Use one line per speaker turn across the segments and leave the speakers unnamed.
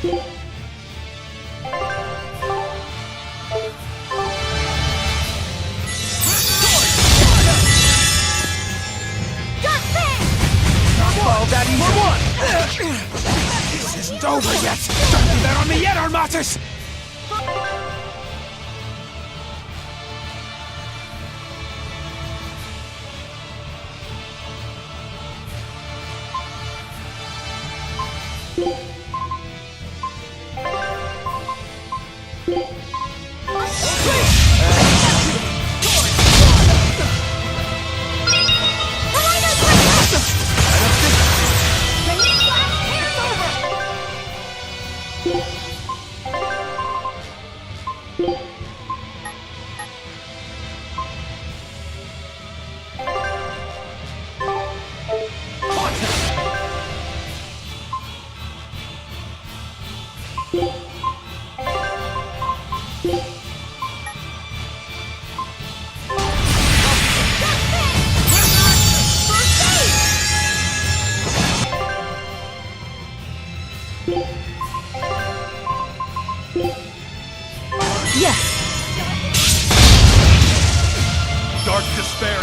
This isn't over yet! Don't do that on me yet, Armatus! Dark despair.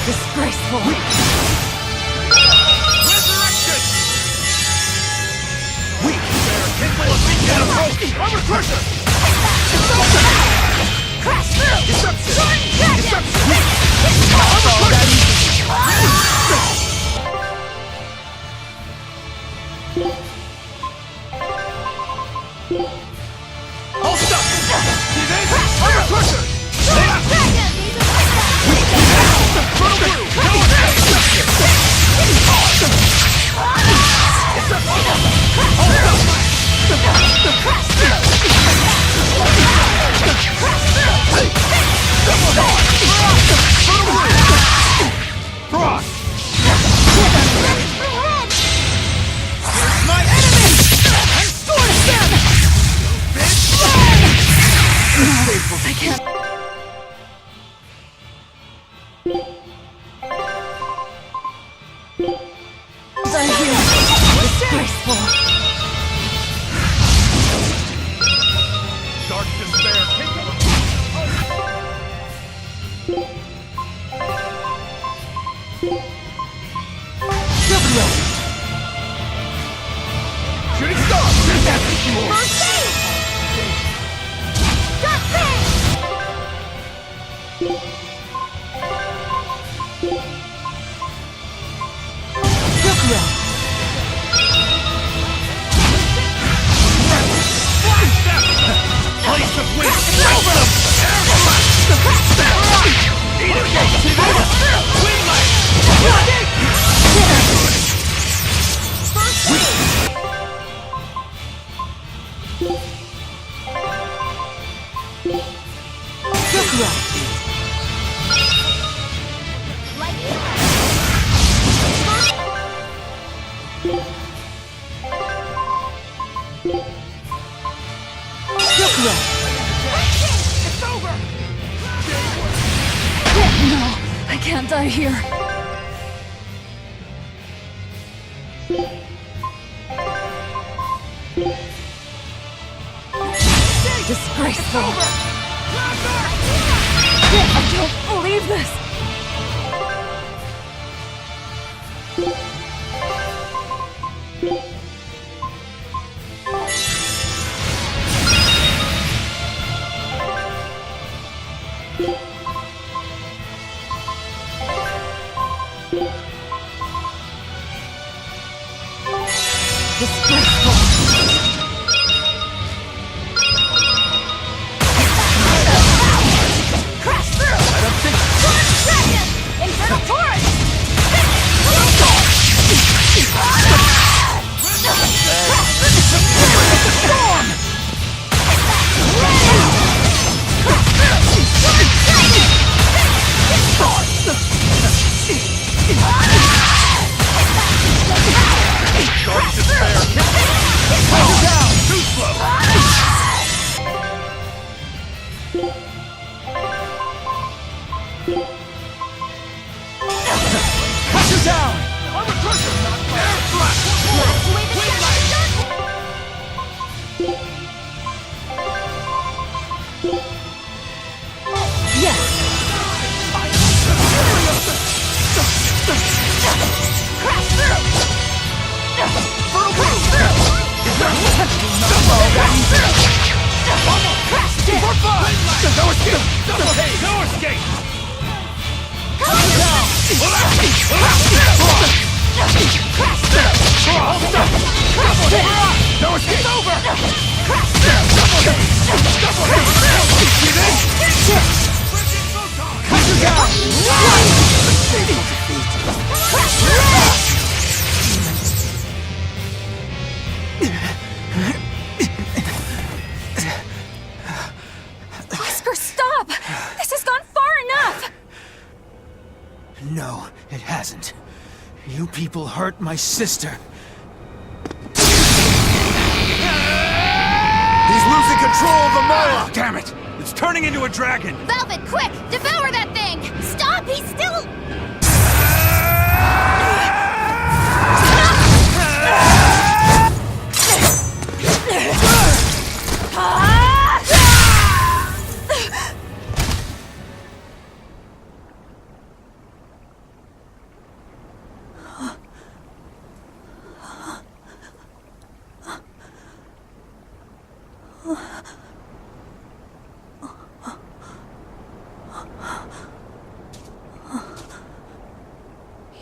Disgraceful.
Resurrection! Weak, capable of being catapulted! Armor crusher!
Crash through!
Deception!
Dragon!
Armor Hold up! See this? Armor crusher!
Dragon!
Run through!
Disgraceful.
Dark despair, take over. Shooting star!
First aid! Got this!
Place of wind! It's over!
No, I can't die here. Disgraceful. I don't believe this. Disgraceful. Crash through!
I don't think
Dragon! Infernal torrent!
storm! Dark despair, down! Too slow! Cut you down! Armor crusher! Air blast!
Yes! Crash through! Crash through! Crash through!
For fun! No escape! No escape!
Crash through!
No escape! Over!
Crash through!
You did? Cut you down!
Crash through! Oscar, stop! This has gone far enough!
No, it hasn't. You people hurt my sister. He's losing control of the Mola! Damn it! It's turning into a dragon!
Velvet, quick! Devour that thing! Stop! He's still...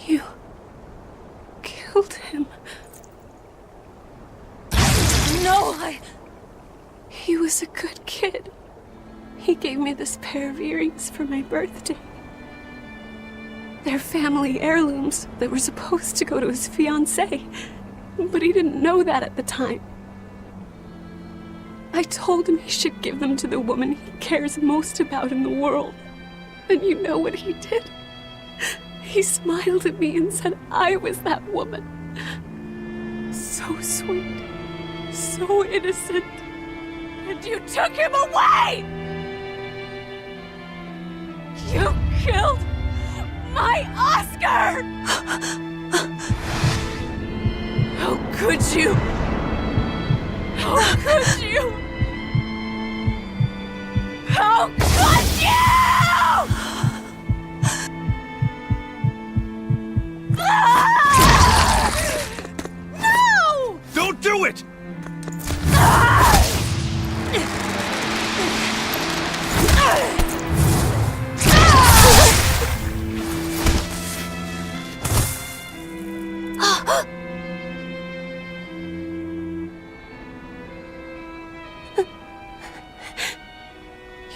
You killed him. No, He was a good kid. He gave me this pair of earrings for my birthday. They're family heirlooms that were supposed to go to his fiancée, but he didn't know that at the time. I told him he should give them to the woman he cares most about in the world. And you know what he did? He smiled at me and said I was that woman. So sweet, so innocent. And you took him away! You killed my Oscar! How could you? How could you? How could you? No!
Don't do it!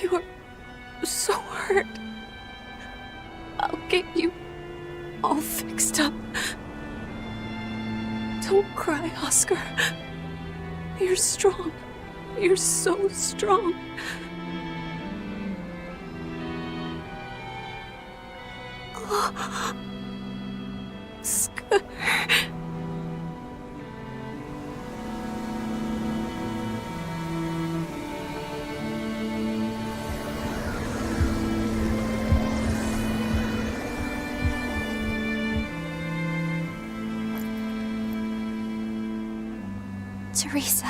You're so hurt. I'll get you all fixed up. Don't cry, Oscar. You're strong. You're so strong. Oh. Oscar. Teresa.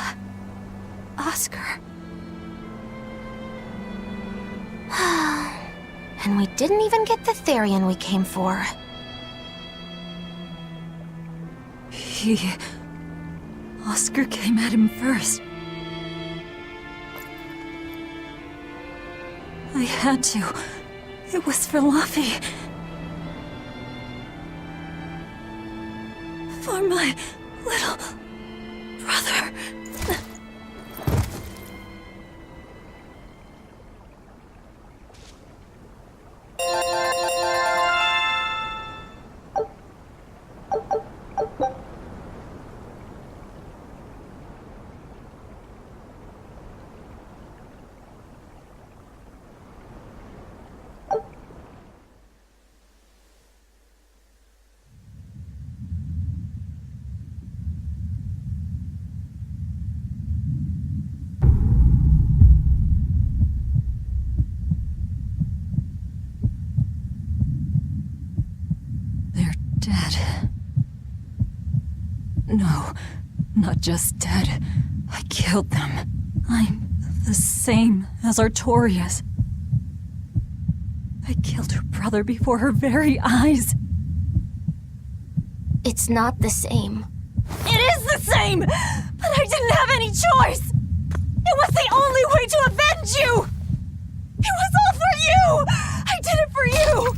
Oscar.
And we didn't even get the Therian we came for.
Oscar came at him first. I had to. It was for Luffy. For my little brother. Dead. No, not just dead. I killed them. I'm the same as Artorias. I killed her brother before her very eyes.
It's not the same.
It is the same! But I didn't have any choice! It was the only way to avenge you! It was all for you! I did it for you!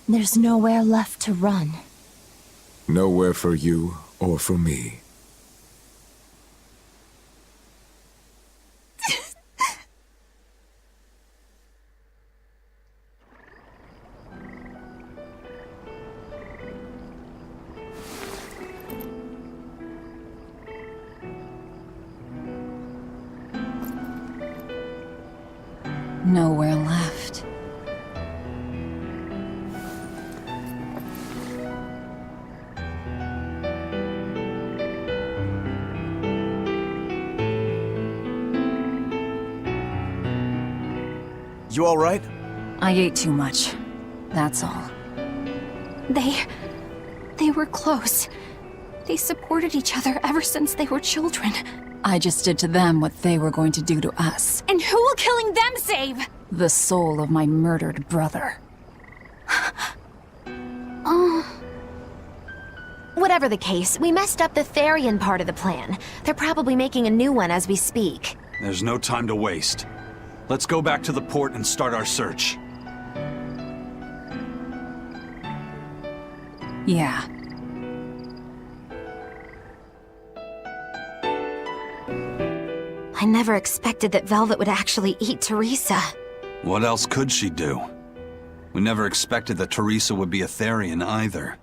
There's nowhere left to run.
Nowhere for you or for me.
Nowhere left.
You all right?
I ate too much. That's all.
They were close. They supported each other ever since they were children.
I just did to them what they were going to do to us.
And who will killing them save?
The soul of my murdered brother.
Whatever the case, we messed up the Therian part of the plan. They're probably making a new one as we speak.
There's no time to waste. Let's go back to the port and start our search.
Yeah.
I never expected that Velvet would actually eat Teresa.
What else could she do? We never expected that Teresa would be a Therian either.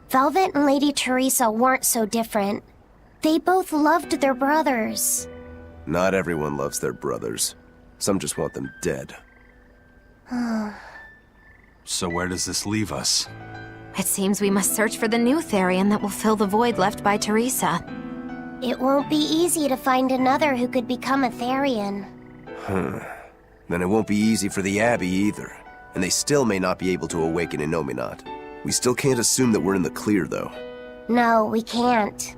Velvet and Lady Teresa weren't so different. They both loved their brothers.
Not everyone loves their brothers. Some just want them dead.
So where does this leave us?
It seems we must search for the new Therian that will fill the void left by Teresa.
It won't be easy to find another who could become a Therian.
Then it won't be easy for the Abbey either. And they still may not be able to awaken Innominat. We still can't assume that we're in the clear, though.
No, we can't.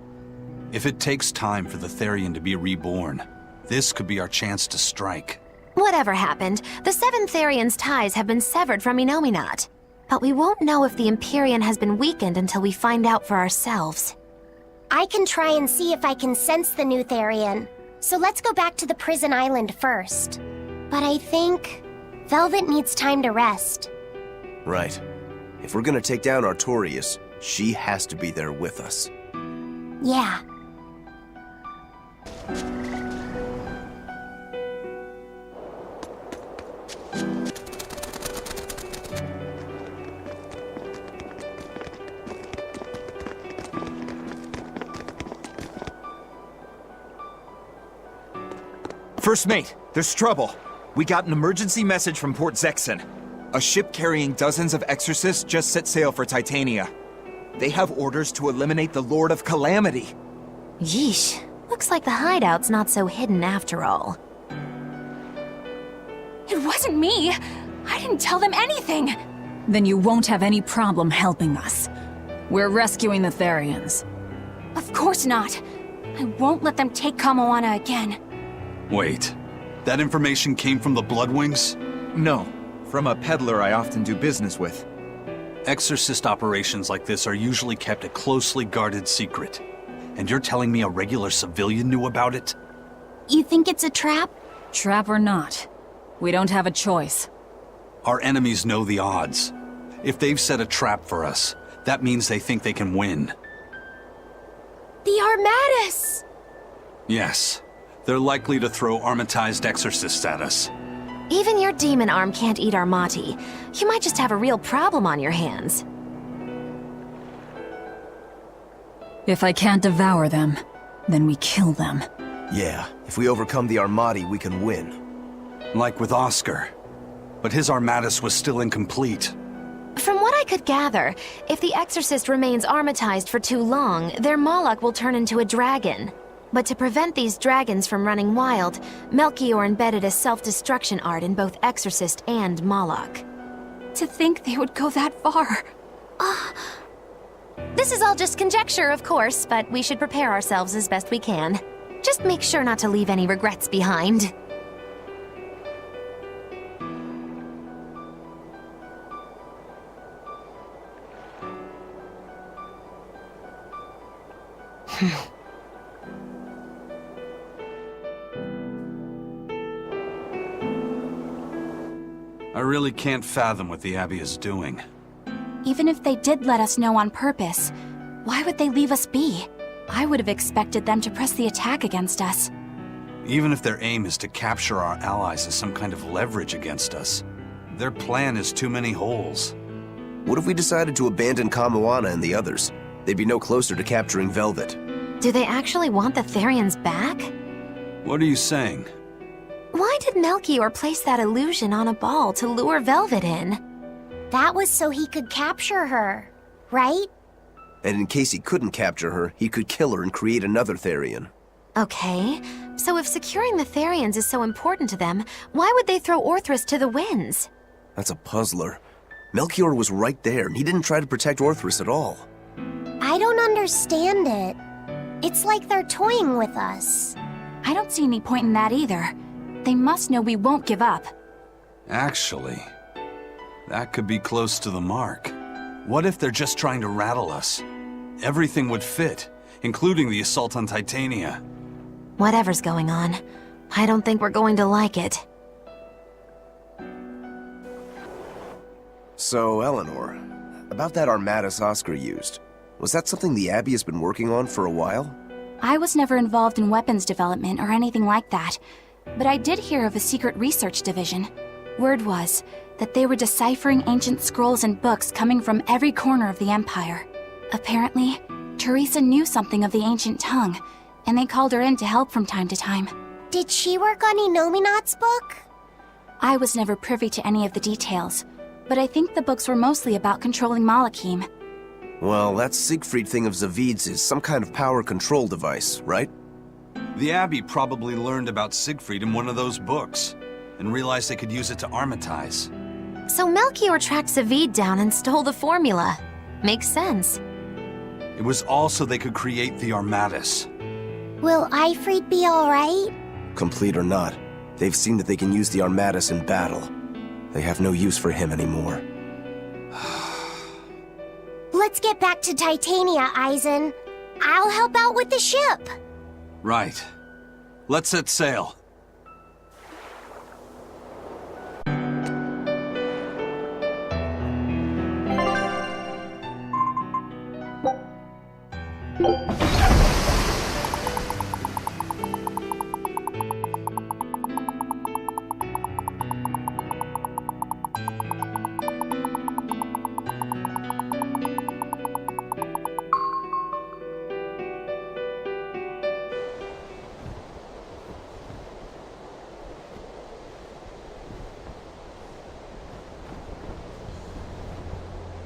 If it takes time for the Therian to be reborn, this could be our chance to strike.
Whatever happened, the 7 Therian's ties have been severed from Innominat. But we won't know if the Empyrean has been weakened until we find out for ourselves.
I can try and see if I can sense the new Therian. So let's go back to the prison island first. But I think Velvet needs time to rest.
Right. If we're gonna take down Artorias, she has to be there with us.
Yeah.
First mate, there's trouble. We got an emergency message from Port Zexon. A ship carrying dozens of exorcists just set sail for Titania. They have orders to eliminate the Lord of Calamity.
Yeesh. Looks like the hideout's not so hidden after all.
It wasn't me! I didn't tell them anything!
Then you won't have any problem helping us. We're rescuing the Therians.
Of course not! I won't let them take Kamoana again.
Wait, that information came from the Bloodwings?
No, from a peddler I often do business with.
Exorcist operations like this are usually kept a closely guarded secret. And you're telling me a regular civilian knew about it?
You think it's a trap?
Trap or not, we don't have a choice.
Our enemies know the odds. If they've set a trap for us, that means they think they can win.
The Armatus!
Yes, they're likely to throw armatized exorcists at us.
Even your demon arm can't eat Armati. You might just have a real problem on your hands.
If I can't devour them, then we kill them.
Yeah, if we overcome the Armati, we can win.
Like with Oscar. But his Armatus was still incomplete.
From what I could gather, if the Exorcist remains armatized for too long, their Moloch will turn into a dragon. But to prevent these dragons from running wild, Melchior embedded a self-destruction art in both Exorcist and Moloch.
To think they would go that far.
This is all just conjecture, of course, but we should prepare ourselves as best we can. Just make sure not to leave any regrets behind.
I really can't fathom what the Abbey is doing.
Even if they did let us know on purpose, why would they leave us be? I would have expected them to press the attack against us.
Even if their aim is to capture our allies as some kind of leverage against us, their plan is too many holes.
What if we decided to abandon Kamoana and the others? They'd be no closer to capturing Velvet.
Do they actually want the Therians back?
What are you saying?
Why did Melchior place that illusion on a ball to lure Velvet in?
That was so he could capture her, right?
And in case he couldn't capture her, he could kill her and create another Therian.
Okay, so if securing the Therians is so important to them, why would they throw Orthrus to the winds?
That's a puzzler. Melchior was right there, and he didn't try to protect Orthrus at all.
I don't understand it. It's like they're toying with us.
I don't see any point in that either. They must know we won't give up.
Actually, that could be close to the mark. What if they're just trying to rattle us? Everything would fit, including the assault on Titania.
Whatever's going on, I don't think we're going to like it.
So, Eleanor, about that Armatus Oscar used, was that something the Abbey has been working on for a while?
I was never involved in weapons development or anything like that, but I did hear of a secret research division. Word was that they were deciphering ancient scrolls and books coming from every corner of the Empire. Apparently, Teresa knew something of the ancient tongue, and they called her in to help from time to time.
Did she work on Innominat's book?
I was never privy to any of the details. but I think the books were mostly about controlling Malachim.
Well, that Siegfried thing of Zavid's is some kind of power control device, right?
The Abbey probably learned about Siegfried in one of those books, and realized they could use it to armatize.
So Melchior tracked Zavid down and stole the formula. Makes sense.
It was all so they could create the Armatus.
Will Ifrit be alright?
Complete or not, they've seen that they can use the Armatus in battle. They have no use for him anymore.
Let's get back to Titania, Eisen. I'll help out with the ship.
Right. Let's set sail.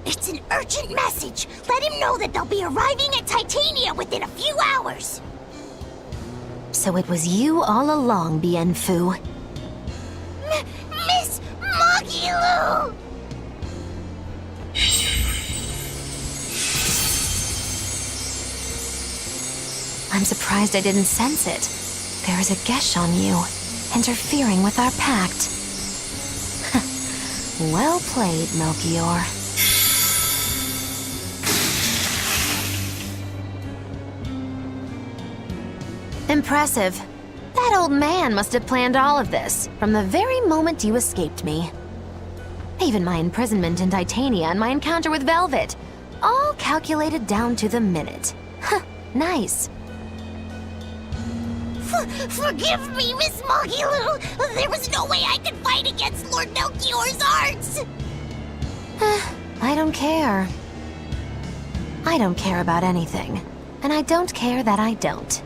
It's an urgent message. Let him know that they'll be arriving at Titania within a few hours.
So it was you all along, Bien Phu.
Miss Magilu!
I'm surprised I didn't sense it. There is a gesh on you, interfering with our pact. Well played, Melchior. Impressive. That old man must have planned all of this, from the very moment you escaped me. Even my imprisonment in Titania and my encounter with Velvet. All calculated down to the minute. Nice.
Forgive me, Miss Magilu! There was no way I could fight against Lord Melchior's arts!
I don't care. I don't care about anything. And I don't care that I don't.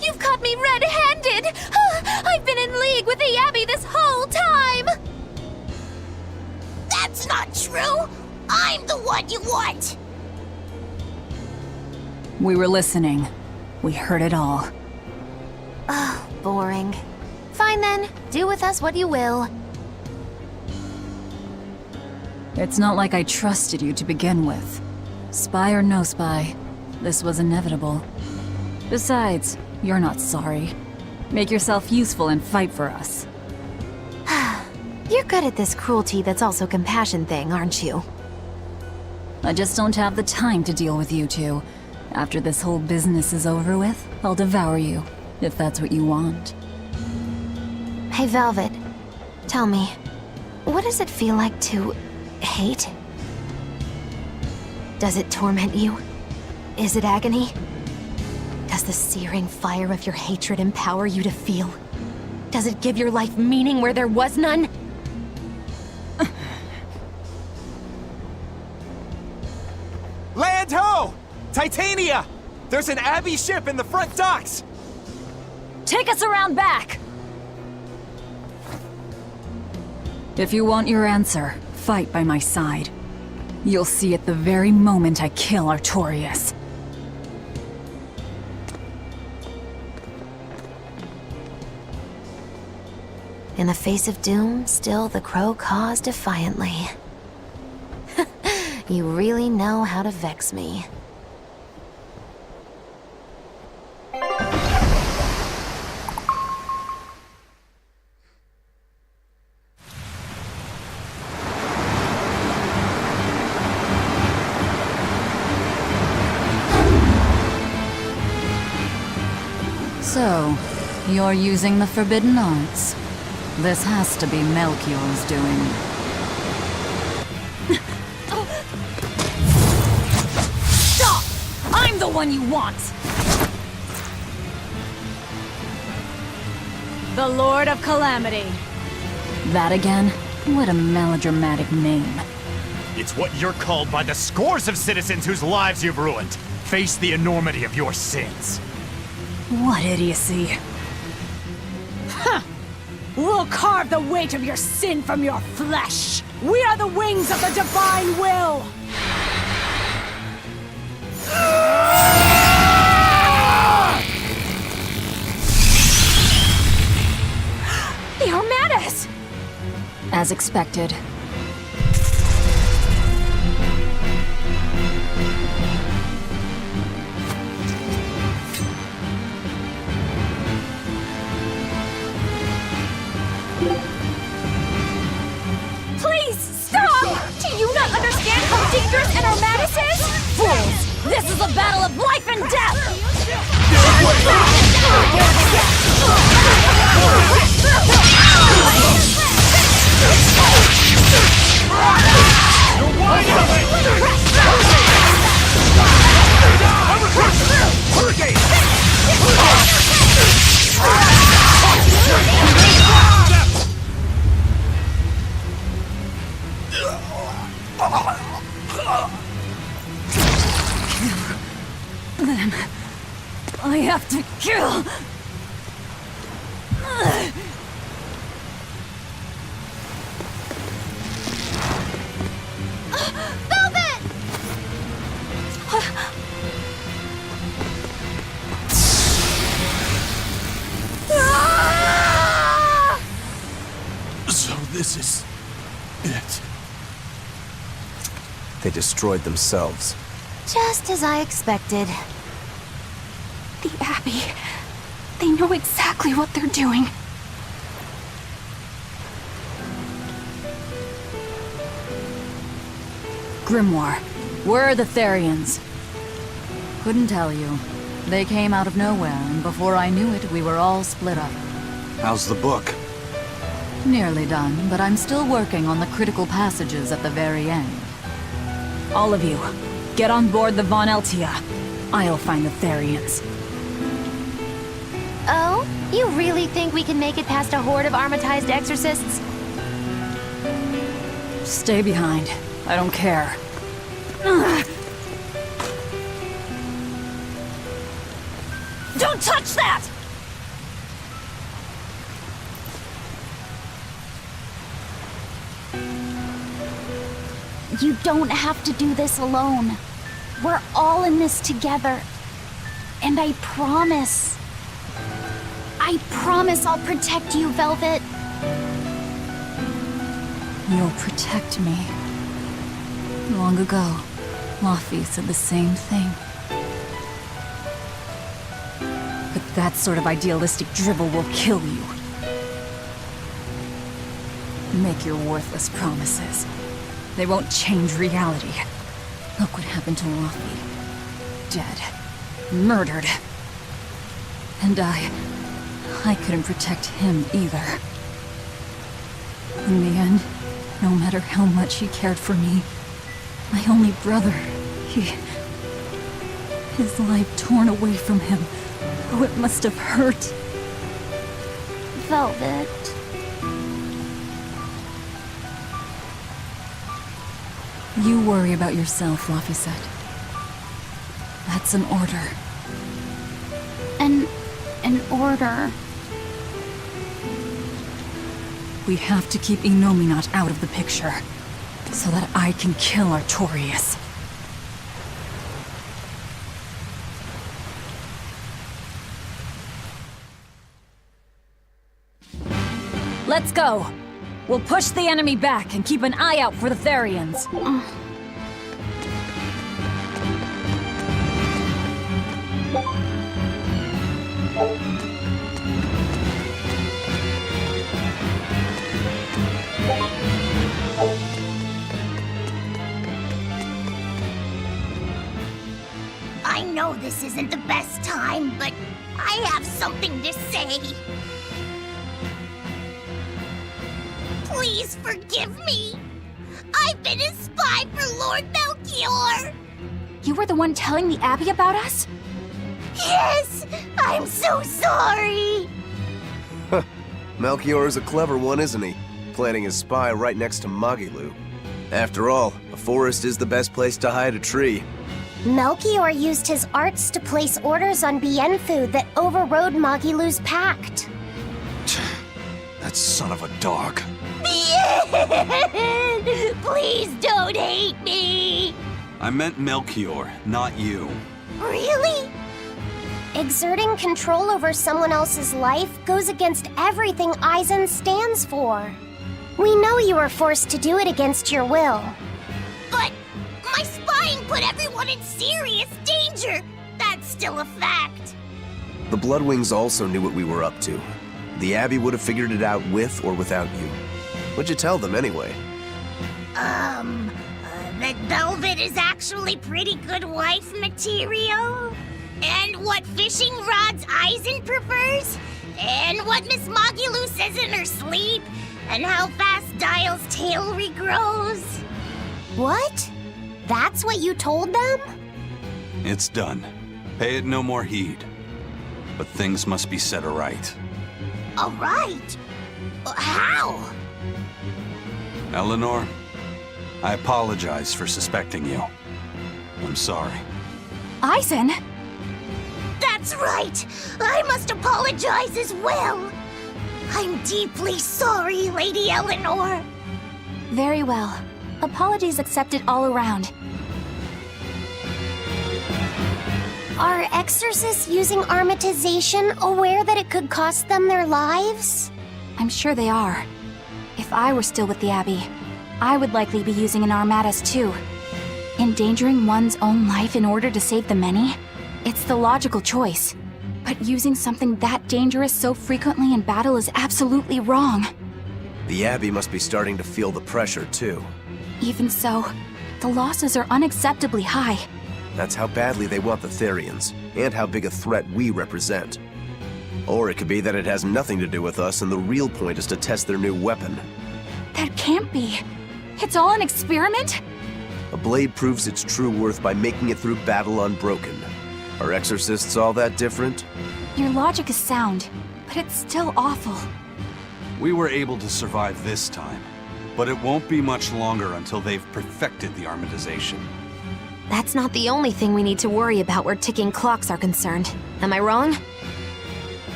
You've caught me red-handed! I've been in league with the Abbey this whole time!
That's not true! I'm the one you want!
We were listening. We heard it all.
Oh, boring. Fine then, do with us what you will.
It's not like I trusted you to begin with. Spy or no spy, this was inevitable. Besides, you're not sorry. Make yourself useful and fight for us.
You're good at this cruelty that's also compassion thing, aren't you?
I just don't have the time to deal with you two. After this whole business is over with, I'll devour you, if that's what you want.
Hey, Velvet. Tell me, what does it feel like to hate? Does it torment you? Is it agony? Does the searing fire of your hatred empower you to feel? Does it give your life meaning where there was none?
Land ho! Titania! There's an Abbey ship in the front docks!
Take us around back! If you want your answer, fight by my side. You'll see it the very moment I kill Artorias.
In the face of doom, still the crow caws defiantly. You really know how to vex me.
So, you're using the forbidden arts. This has to be Melchior's doing. Stop! I'm the one you want! The Lord of Calamity. That again? What a melodramatic name.
It's what you're called by the scores of citizens whose lives you've ruined. Face the enormity of your sins.
What idiocy.
We'll carve the weight of your sin from your flesh! We are the wings of the divine will!
The Armadas!
As expected.
Please, stop! Do you not understand how dangerous an Armadas is? Fools! This is a battle of life and death!
Then I have to kill.
So this is it.
They destroyed themselves.
Just as I expected.
The Abbey. They know exactly what they're doing.
Grimoire, where are the Therians? Couldn't tell you. They came out of nowhere, and before I knew it, we were all split up.
How's the book?
Nearly done, but I'm still working on the critical passages at the very end. All of you, get on board the Von Eltia. I'll find the Therians.
Oh? You really think we can make it past a horde of armatized exorcists?
Stay behind. I don't care.
Don't touch that!
You don't have to do this alone. We're all in this together. And I promise I'll protect you, Velvet.
You'll protect me. Long ago, Laufey said the same thing. But that sort of idealistic drivel will kill you. Make your worthless promises. They won't change reality. Look what happened to Laufey. Dead. Murdered. And I couldn't protect him either. In the end, no matter how much he cared for me, my only brother, his life torn away from him. Oh, it must have hurt.
Velvet.
You worry about yourself, Laufey said. That's an order.
An order.
We have to keep Innominat out of the picture, so that I can kill Artorias. Let's go! We'll push the enemy back and keep an eye out for the Therians.
I know this isn't the best time, but I have something to say. Please forgive me. I've been a spy for Lord Melchior.
You were the one telling the Abbey about us?
Yes, I'm so sorry.
Melchior is a clever one, isn't he? Planting his spy right next to Magilu. After all, a forest is the best place to hide a tree.
Melchior used his arts to place orders on Bienfu that overrode Magilu's pact.
That son of a dog.
Please don't hate me!
I meant Melchior, not you.
Really? Exerting control over someone else's life goes against everything Aizen stands for. We know you were forced to do it against your will.
But my spying put everyone in serious danger! That's still a fact.
The Bloodwings also knew what we were up to. The Abbey would have figured it out with or without you. What'd you tell them anyway?
That Velvet is actually pretty good wife material? And what fishing rods Aizen prefers? And what Miss Magilu says in her sleep? And how fast Dial's tail regrows?
What? That's what you told them?
It's done. Pay it no more heed. But things must be set aright.
Alright. How?
Eleanor, I apologize for suspecting you. I'm sorry.
Aizen!
That's right! I must apologize as well! I'm deeply sorry, Lady Eleanor!
Very well. Apologies accepted all around.
Are exorcists using armatization aware that it could cost them their lives?
I'm sure they are. If I were still with the Abbey, I would likely be using an armatus too. Endangering one's own life in order to save the many? It's the logical choice. But using something that dangerous so frequently in battle is absolutely wrong.
The Abbey must be starting to feel the pressure, too.
Even so, the losses are unacceptably high.
That's how badly they want the Therians, and how big a threat we represent. Or it could be that it has nothing to do with us, and the real point is to test their new weapon.
That can't be. It's all an experiment?
A blade proves its true worth by making it through battle unbroken. Are exorcists all that different?
Your logic is sound, but it's still awful.
We were able to survive this time, but it won't be much longer until they've perfected the armatization.
That's not the only thing we need to worry about where ticking clocks are concerned. Am I wrong?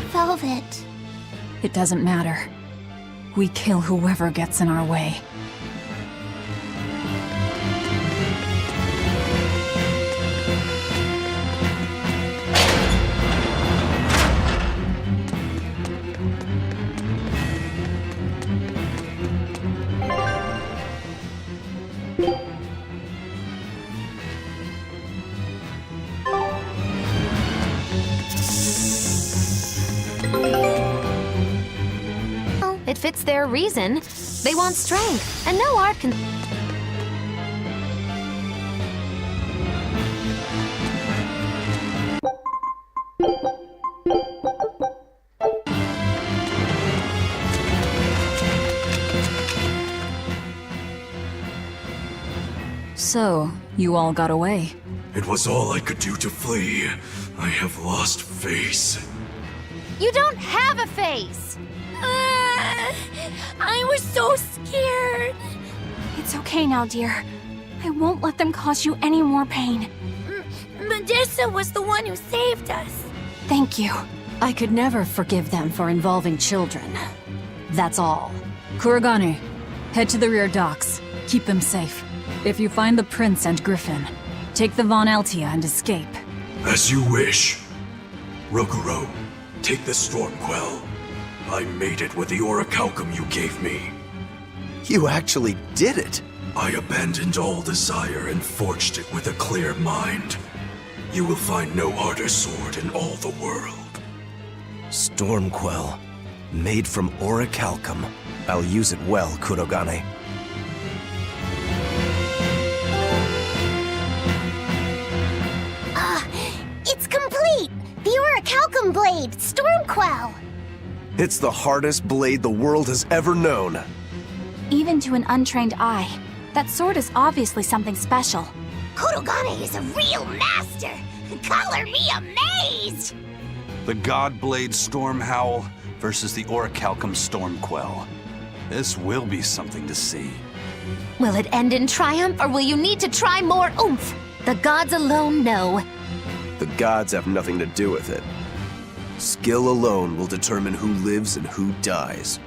Velvet.
It doesn't matter. We kill whoever gets in our way.
It fits their reason. They want strength, and no art can...
So, you all got away.
It was all I could do to flee. I have lost face.
You don't have a face!
I was so scared!
It's okay now, dear. I won't let them cause you any more pain.
Medusa was the one who saved us.
Thank you.
I could never forgive them for involving children. That's all. Kurogane, head to the rear docks. Keep them safe. If you find the Prince and Griffin, take the Von Altia and escape.
As you wish. Rokuro, take the Stormquell. I made it with the orichalcum you gave me.
You actually did it!
I abandoned all desire and forged it with a clear mind. You will find no harder sword in all the world.
Stormquell. Made from orichalcum. I'll use it well, Kurogane.
It's complete! The orichalcum blade, Stormquell!
It's the hardest blade the world has ever known.
Even to an untrained eye, that sword is obviously something special.
Kurogane is a real master! Color me amazed!
The God Blade Storm Howl versus the Orichalcum Stormquell. This will be something to see.
Will it end in triumph, or will you need to try more oomph? The gods alone know.
The gods have nothing to do with it. Skill alone will determine who lives and who dies.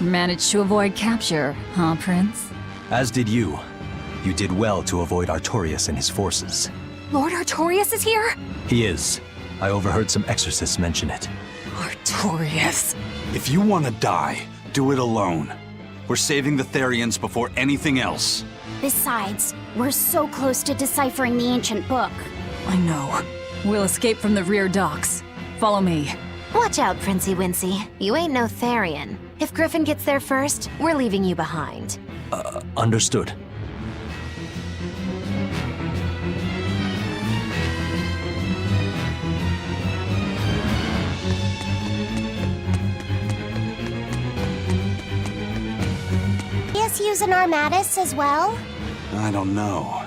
Managed to avoid capture, huh, Prince?
As did you. You did well to avoid Artorias and his forces.
Lord Artorias is here?
He is. I overheard some exorcists mention it.
Artorias.
If you want to die, do it alone. We're saving the Therians before anything else.
Besides, we're so close to deciphering the ancient book.
I know. We'll escape from the rear docks. Follow me.
Watch out, Princey Wincy. You ain't no Therian. If Griffin gets there first, we're leaving you behind.
Understood.
Yes, use an armatus as well?
I don't know.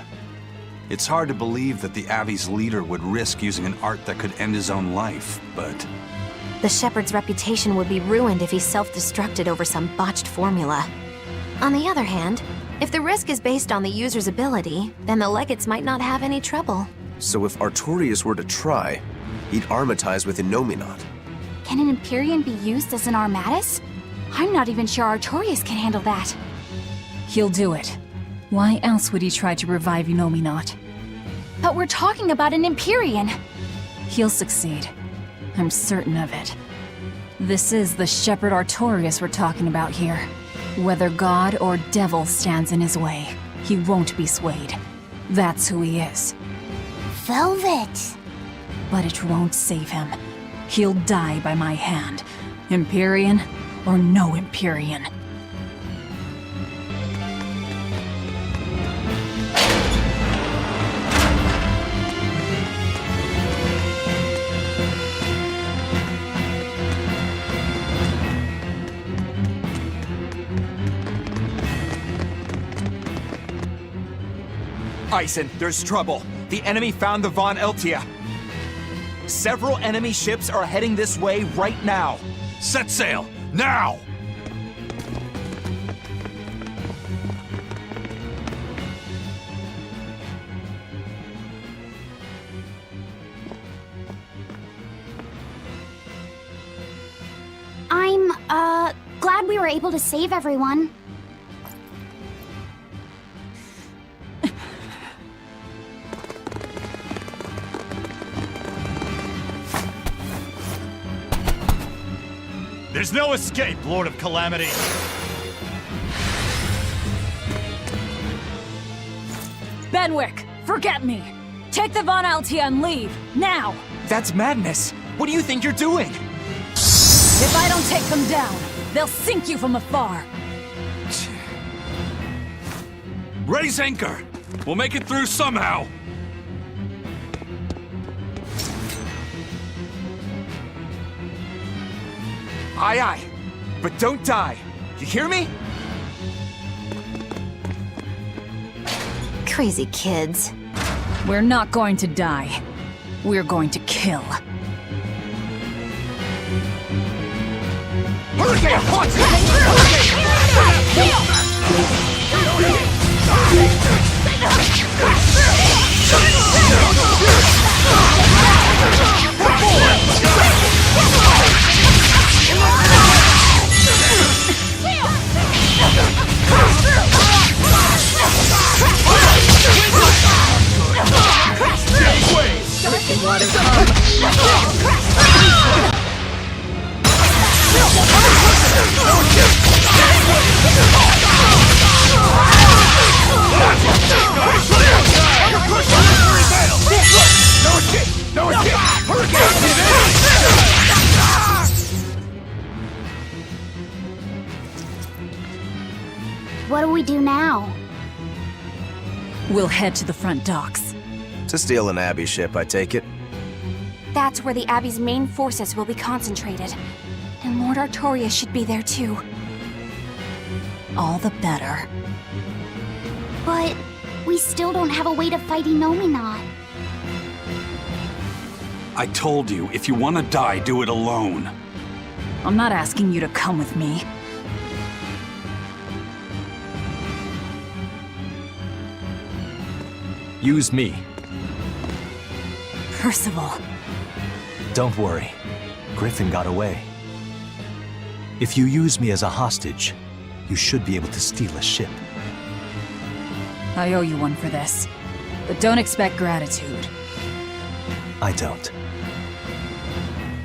It's hard to believe that the Abbey's leader would risk using an art that could end his own life, but...
The Shepherd's reputation would be ruined if he self-destructed over some botched formula. On the other hand, if the risk is based on the user's ability, then the Legates might not have any trouble.
So if Artorias were to try, he'd armatize with Innominat.
Can an Empyrean be used as an armatus? I'm not even sure Artorias can handle that.
He'll do it. Why else would he try to revive Innominat?
But we're talking about an Empyrean.
He'll succeed. I'm certain of it. This is the Shepherd Artorias we're talking about here. Whether god or devil stands in his way, he won't be swayed. That's who he is.
Velvet!
But it won't save him. He'll die by my hand. Empyrean or no Empyrean.
Eisen, there's trouble. The enemy found the Von Eltia. Several enemy ships are heading this way right now.
Set sail! Now!
I'm, glad we were able to save everyone.
There's no escape, Lord of Calamity!
Benwick, forget me! Take the Von Altia and leave, now!
That's madness. What do you think you're doing?
If I don't take them down, they'll sink you from afar!
Raise anchor! We'll make it through somehow!
Aye, aye. But don't die. You hear me?
Crazy kids.
We're not going to die. We're going to kill.
Hurricane! Punch!
Water
What do we do now?
We'll head to the front docks.
To steal an Abbey ship, I take it.
That's where the Abbey's main forces will be concentrated. And Lord Artorias should be there too.
All the better.
But we still don't have a way to fight Inominat.
I told you, if you want to die, do it alone.
I'm not asking you to come with me.
Use me.
Percival.
Don't worry. Griffin got away. If you use me as a hostage, you should be able to steal a ship.
I owe you one for this. But don't expect gratitude.
I don't.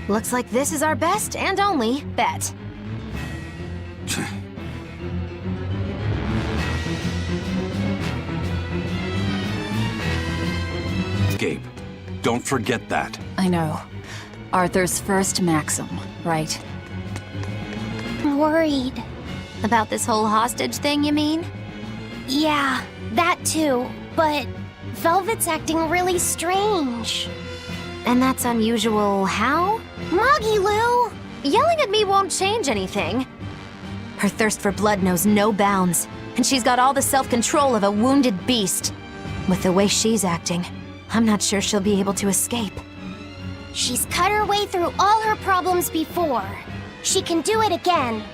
Looks like this is our best and only bet.
Gabe, don't forget that.
I know. Arthur's first maxim, right?
I'm worried.
About this whole hostage thing, you mean?
Yeah, that too. But Velvet's acting really strange.
And that's unusual how?
Moggy-Lou!
Yelling at me won't change anything. Her thirst for blood knows no bounds, and she's got all the self-control of a wounded beast. With the way she's acting, I'm not sure she'll be able to escape.
She's cut her way through all her problems before. She can do it again.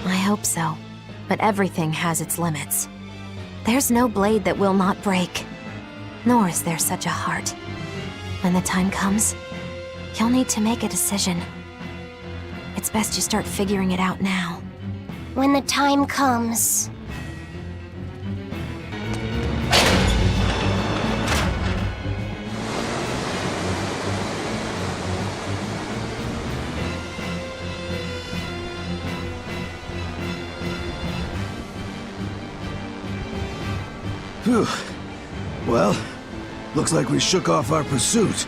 I hope so, but everything has its limits. There's no blade that will not break, nor is there such a heart. When the time comes, you'll need to make a decision. It's best you start figuring it out now.
When the time comes.
Phew. Well, looks like we shook off our pursuit.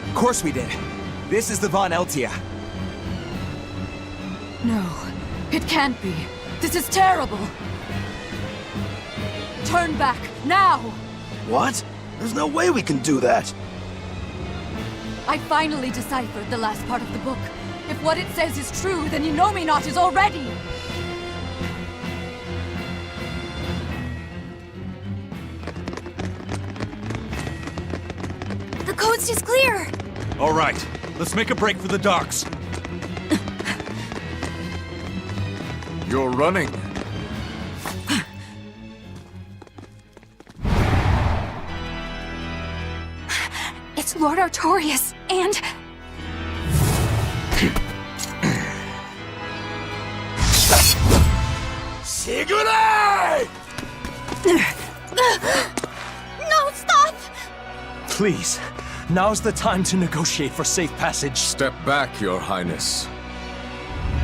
Of course we did. This is the Von Eltia.
No, it can't be. This is terrible. Turn back, now!
What? There's no way we can do that.
I finally deciphered the last part of the book. If what it says is true, then Inominat is already...
The coast is clear!
All right, let's make a break for the docks.
You're running.
It's Lord Artorias, and...
Say goodnight!
No, stop!
Please, now's the time to negotiate for safe passage.
Step back, Your Highness.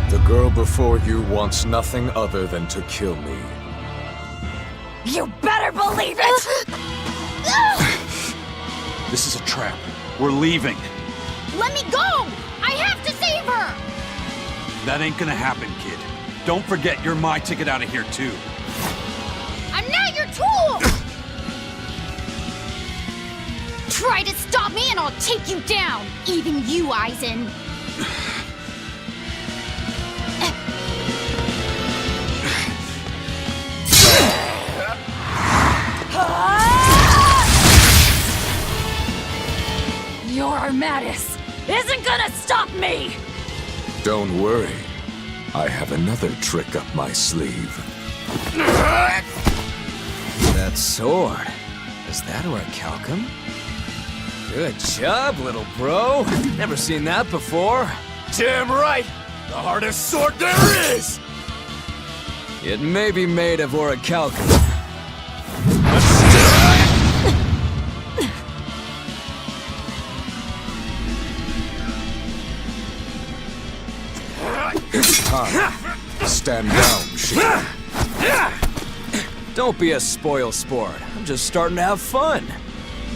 The girl before you wants nothing other than to kill me.
You better believe it!
This is a trap. We're leaving.
Let me go! I have to save her!
That ain't gonna happen, kid. Don't forget you're my ticket out of here, too.
I'm not your tool! Try to stop me and I'll take you down! Even you, Eisen!
Your Armatis isn't gonna stop me!
Don't worry. I have another trick up my sleeve.
That sword. Is that orichalcum? Good job, little bro. Never seen that before.
Damn right! The hardest sword there is!
It may be made of orichalcum.
Stand down, Sheen.
Don't be a spoil sport. I'm just starting to have fun.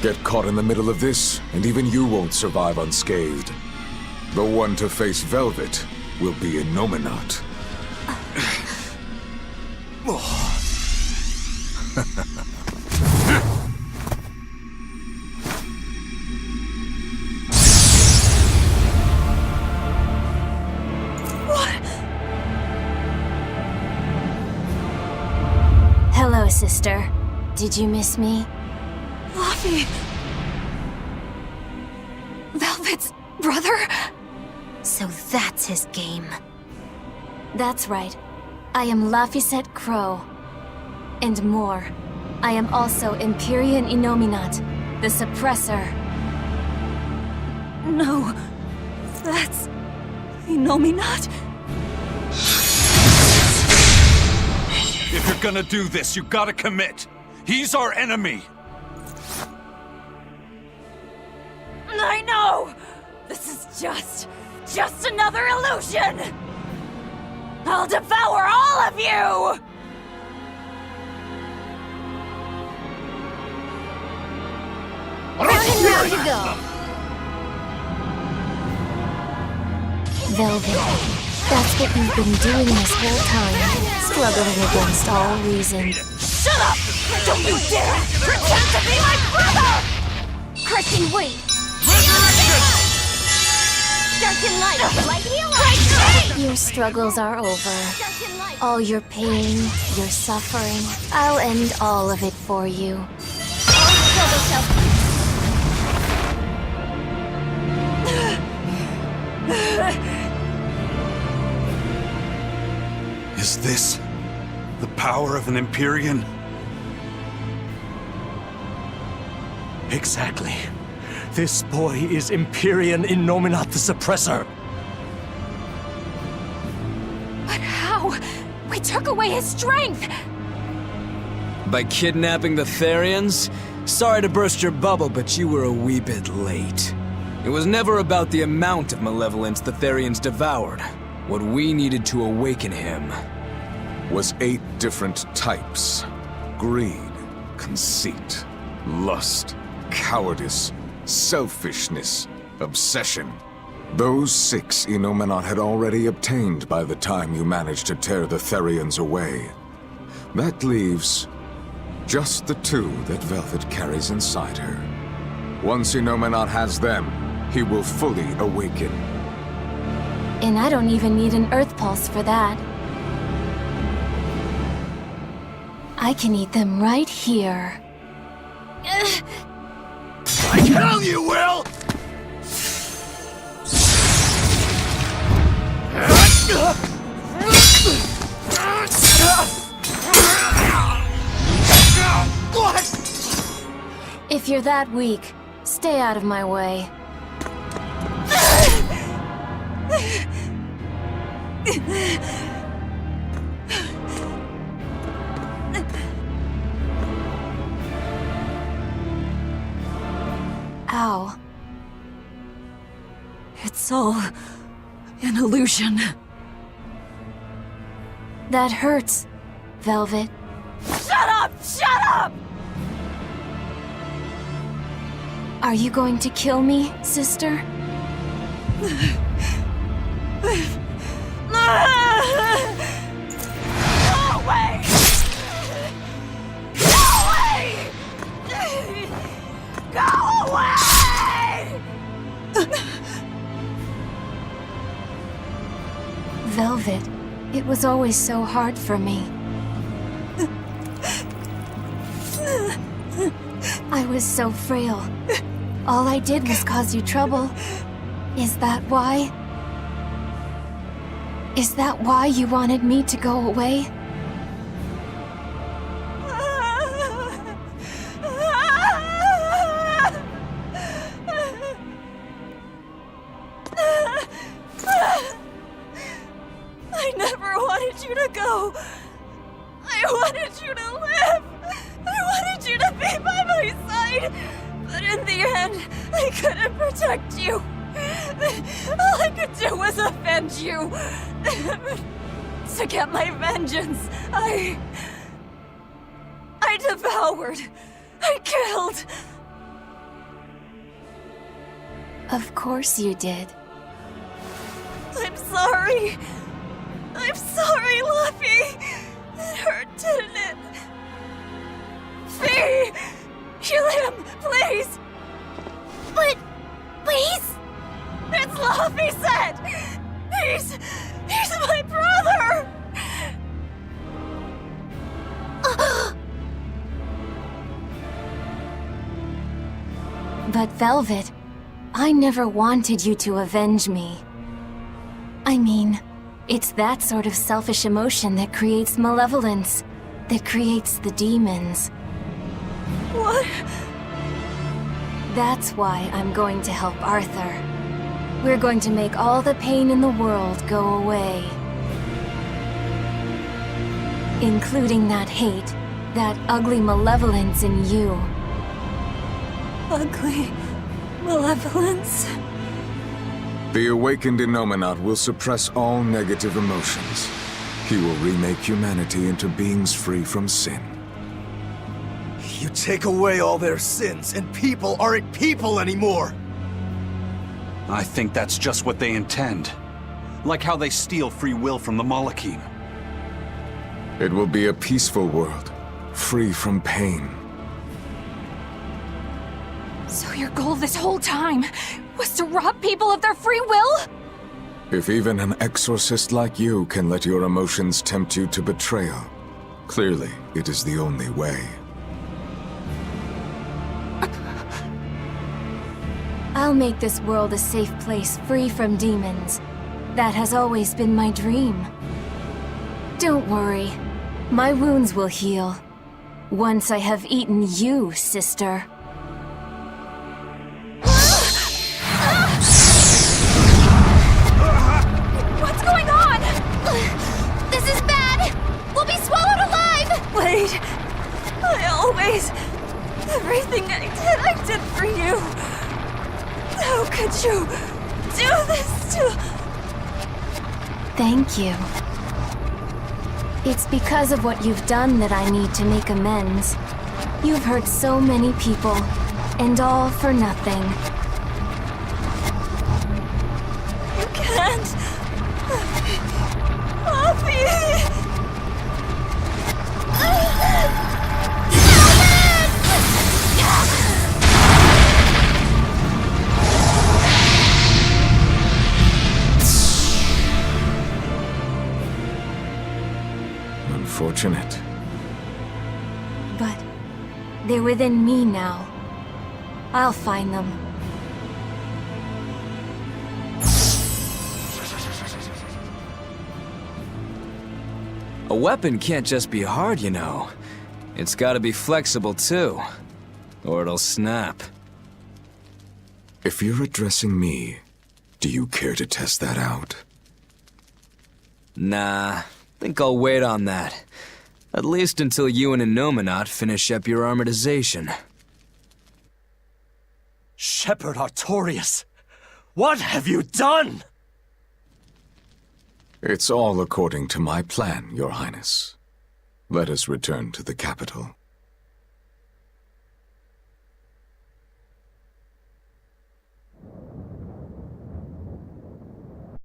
Get caught in the middle of this, and even you won't survive unscathed. The one to face Velvet will be Inominat.
Hello, sister. Did you miss me?
Laffy! Velvet's brother?
So that's his game. That's right. I am Laphicet Crow. And more. I am also Empyrean Innominat, the Suppressor.
No. That's... Innominat?
If you're gonna do this, you gotta commit. He's our enemy.
I know! This is just another illusion! I'll devour all of you!
Ready to go. Velvet, that's what you've been doing this whole time, struggling against all reason.
Shut up! Don't you dare pretend to be my brother!
Christian, wait!
Darken light! Light healer!
Your struggles are over. All your pain, your suffering, I'll end all of it for you.
Is this the power of an Empyrean?
Exactly. This boy is Empyrean Innominat the Suppressor.
But how? We took away his strength!
By kidnapping the Therians? Sorry to burst your bubble, but you were a wee bit late. It was never about the amount of malevolence the Therians devoured. What we needed to awaken him
was 8 different types. Greed, conceit, lust, cowardice, selfishness, obsession. Those 6 Innominat had already obtained by the time you managed to tear the Therians away. That leaves just the 2 that Velvet carries inside her. Once Innominat has them, he will fully awaken.
And I don't even need an Earth Pulse for that. I can eat them right here.
I tell you, Will! What?
If you're that weak, stay out of my way. Ow.
It's all an illusion.
That hurts, Velvet.
Shut up! Shut up!
Are you going to kill me, sister?
Go away! Go away! Go away!
Velvet, it was always so hard for me. I was so frail. All I did was cause you trouble. Is that why? Is that why you wanted me to go away?
I never wanted you to go. I wanted you to live. I wanted you to be by my side. But in the end, I couldn't protect you. All I could do was avenge you. To get my vengeance, I devoured. I killed.
Of course you did.
I'm sorry. I'm sorry, Laffy. It hurt
didn't it? Fee! Kill him, please!
But he's...
It's love, he said! He's my brother!
But Velvet, I never wanted you to avenge me. I mean, it's that sort of selfish emotion that creates malevolence, that creates the demons.
What?
That's why I'm going to help Arthur. We're going to make all the pain in the world go away. Including that hate, that ugly malevolence in you.
Ugly malevolence?
The awakened Innominat will suppress all negative emotions. He will remake humanity into beings free from sin.
You take away all their sins, and people aren't people anymore!
I think that's just what they intend. Like how they steal free will from the Malachim.
It will be a peaceful world, free from pain.
So your goal this whole time was to rob people of their free will?
If even an exorcist like you can let your emotions tempt you to betrayal, clearly it is the only way.
I'll make this world a safe place free from demons. That has always been my dream. Don't worry. My wounds will heal. Once I have eaten you, sister.
What's going on?
This is bad! We'll be swallowed alive!
Wait. Everything I did for you. How could you do this to...
Thank you. It's because of what you've done that I need to make amends. You've hurt so many people, and all for nothing.
You can't... Poppy!
Unfortunate.
But they're within me now. I'll find them.
A weapon can't just be hard, you know. It's gotta be flexible too, or it'll snap.
If you're addressing me, do you care to test that out?
Nah, think I'll wait on that. At least until you and Innominat finish up your armatization.
Shepherd Artorias, what have you done?
It's all according to my plan, Your Highness. Let us return to the capital.